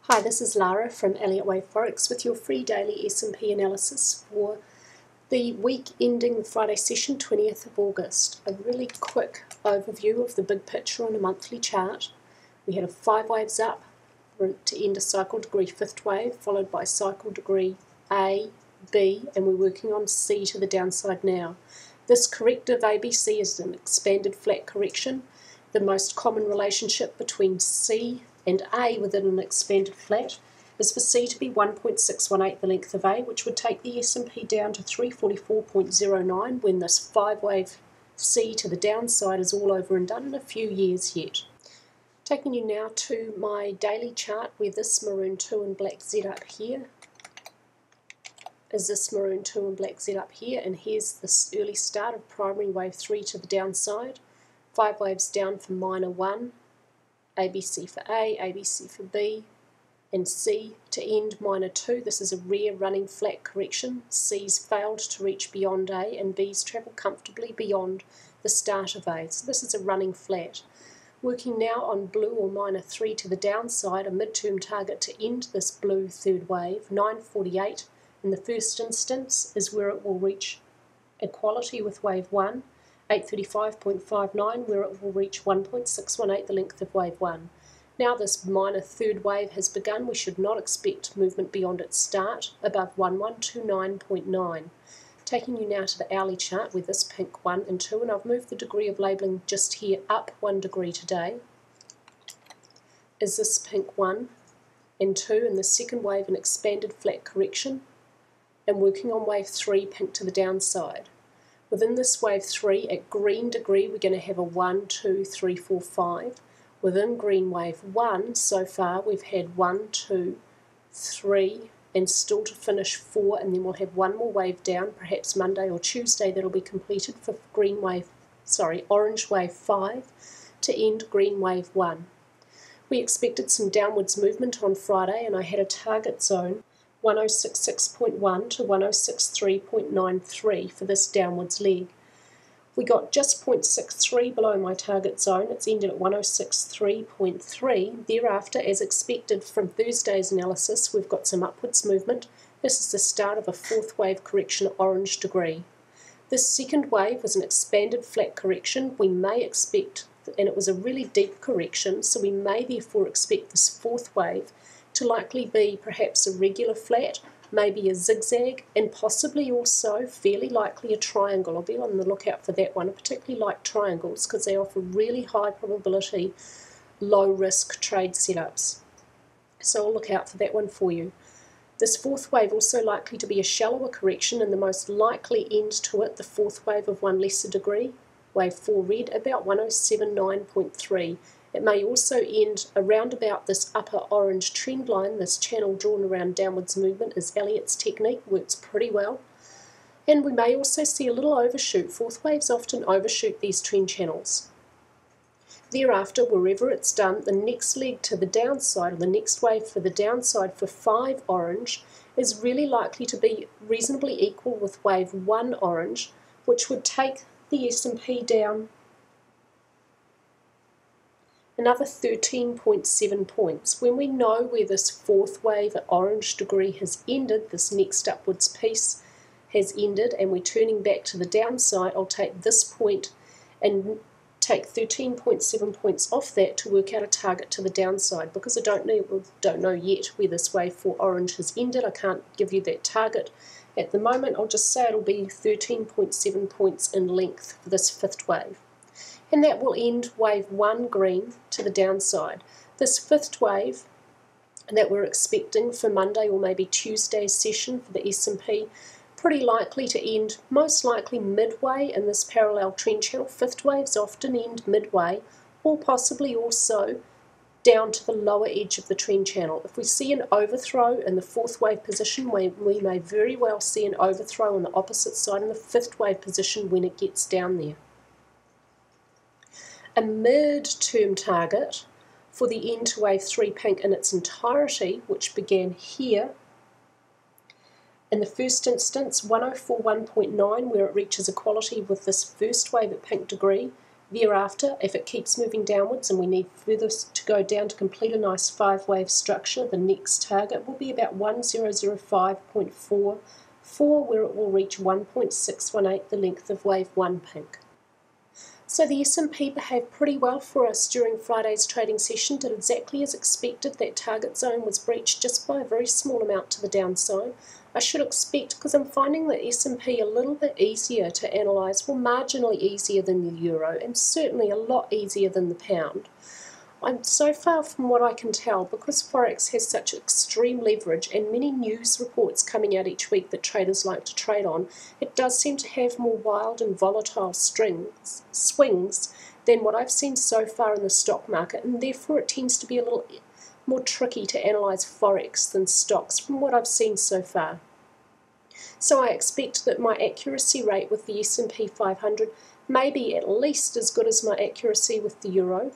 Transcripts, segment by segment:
Hi, this is Lara from Elliott Forex with your free daily S&P analysis for the week ending the Friday session, 20th of August. A really quick overview of the big picture on a monthly chart. We had 5 waves up to end a cycle degree 5th wave, followed by cycle degree A, B, and we're working on C to the downside now. This corrective ABC is an expanded flat correction. The most common relationship between C and A within an expanded flat is for C to be 1.618 the length of A, which would take the S&P down to 344.09 when this 5-wave C to the downside is all over and done in a few years yet. Taking you now to my daily chart where this maroon 2 and black Z up here is this maroon 2 and black Z up here, and here's this early start of primary wave 3 to the downside. 5 waves down for minor 1, ABC for A, ABC for B, and C to end minor 2. This is a rare running flat correction. C's failed to reach beyond A, and B's travel comfortably beyond the start of A. So this is a running flat. Working now on blue or minor 3 to the downside, a midterm target to end this blue third wave, 948 in the first instance is where it will reach equality with wave 1. 835.59 where it will reach 1.618 the length of wave 1. Now this minor third wave has begun. We should not expect movement beyond its start above 1129.9. Taking you now to the hourly chart with this pink 1 and 2, and I've moved the degree of labelling just here up 1 degree today. Is this pink 1 and 2 in the second wave an expanded flat correction, and working on wave 3 pink to the downside. Within this wave 3, at green degree, we're going to have a 1, 2, 3, 4, 5. Within green wave 1, so far, we've had 1, 2, 3, and still to finish 4, and then we'll have one more wave down, perhaps Monday or Tuesday, that'll be completed for orange wave 5 to end green wave 1. We expected some downwards movement on Friday, and I had a target zone 1066.1 to 1063.93 for this downwards leg. We got just 0.63 below my target zone. It's ended at 1063.3. Thereafter, as expected from Thursday's analysis, we've got some upwards movement. This is the start of a 4th wave correction, orange degree. This second wave was an expanded flat correction. We may expect, and it was a really deep correction, so we may therefore expect this 4th wave to likely be perhaps a regular flat, maybe a zigzag, and possibly also fairly likely a triangle. I'll be on the lookout for that one. I particularly like triangles because they offer really high probability, low risk trade setups. So I'll look out for that one for you. This 4th wave also likely to be a shallower correction, and the most likely end to it, the 4th wave of 1 lesser degree, wave 4 red, about 1079.3. It may also end around about this upper orange trend line. This channel drawn around downwards movement is Elliott's technique, works pretty well. And we may also see a little overshoot. 4th waves often overshoot these trend channels. Thereafter, wherever it's done, the next leg to the downside, or the next wave for the downside for 5 orange, is really likely to be reasonably equal with wave 1 orange, which would take the S&P down another 13.7 points. When we know where this 4th wave at orange degree has ended, this next upwards piece has ended, and we're turning back to the downside, I'll take this point and take 13.7 points off that to work out a target to the downside. Because I don't know yet where this wave 4 orange has ended, I can't give you that target at the moment. I'll just say it'll be 13.7 points in length for this 5th wave. And that will end wave 1 green to the downside. This 5th wave that we're expecting for Monday or maybe Tuesday's session for the S&P, pretty likely to end most likely midway in this parallel trend channel. 5th waves often end midway, or possibly also down to the lower edge of the trend channel. If we see an overthrow in the 4th wave position, we may very well see an overthrow on the opposite side in the 5th wave position when it gets down there. A mid-term target for the end to wave 3 pink in its entirety, which began here. In the first instance, 1041.9, where it reaches equality with this first wave at pink degree, Thereafter, if it keeps moving downwards and we need further to go down to complete a nice 5-wave structure, the next target will be about 1005.44, where it will reach 1.618, the length of wave 1 pink. So the S&P behaved pretty well for us during Friday's trading session, did exactly as expected. That target zone was breached just by a very small amount to the downside. I should expect, because I'm finding the S&P a little bit easier to analyse, well, marginally easier than the euro, and certainly a lot easier than the pound. I'm so far from what I can tell, because Forex has such extreme leverage and many news reports coming out each week that traders like to trade on, it does seem to have more wild and volatile swings than what I've seen so far in the stock market, and therefore it tends to be a little more tricky to analyse Forex than stocks from what I've seen so far. So I expect that my accuracy rate with the S&P 500 may be at least as good as my accuracy with the euro,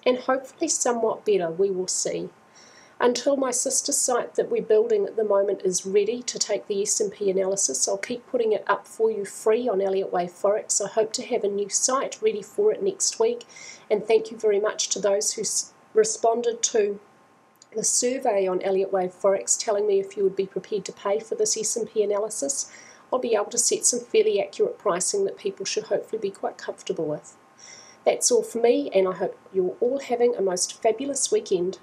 and hopefully somewhat better, we will see. Until my sister site that we're building at the moment is ready to take the S&P analysis, I'll keep putting it up for you free on Elliott Wave Forex. I hope to have a new site ready for it next week, and thank you very much to those who responded to the survey on Elliott Wave Forex telling me if you would be prepared to pay for this S&P analysis. I'll be able to set some fairly accurate pricing that people should hopefully be quite comfortable with. That's all for me, and I hope you're all having a most fabulous weekend.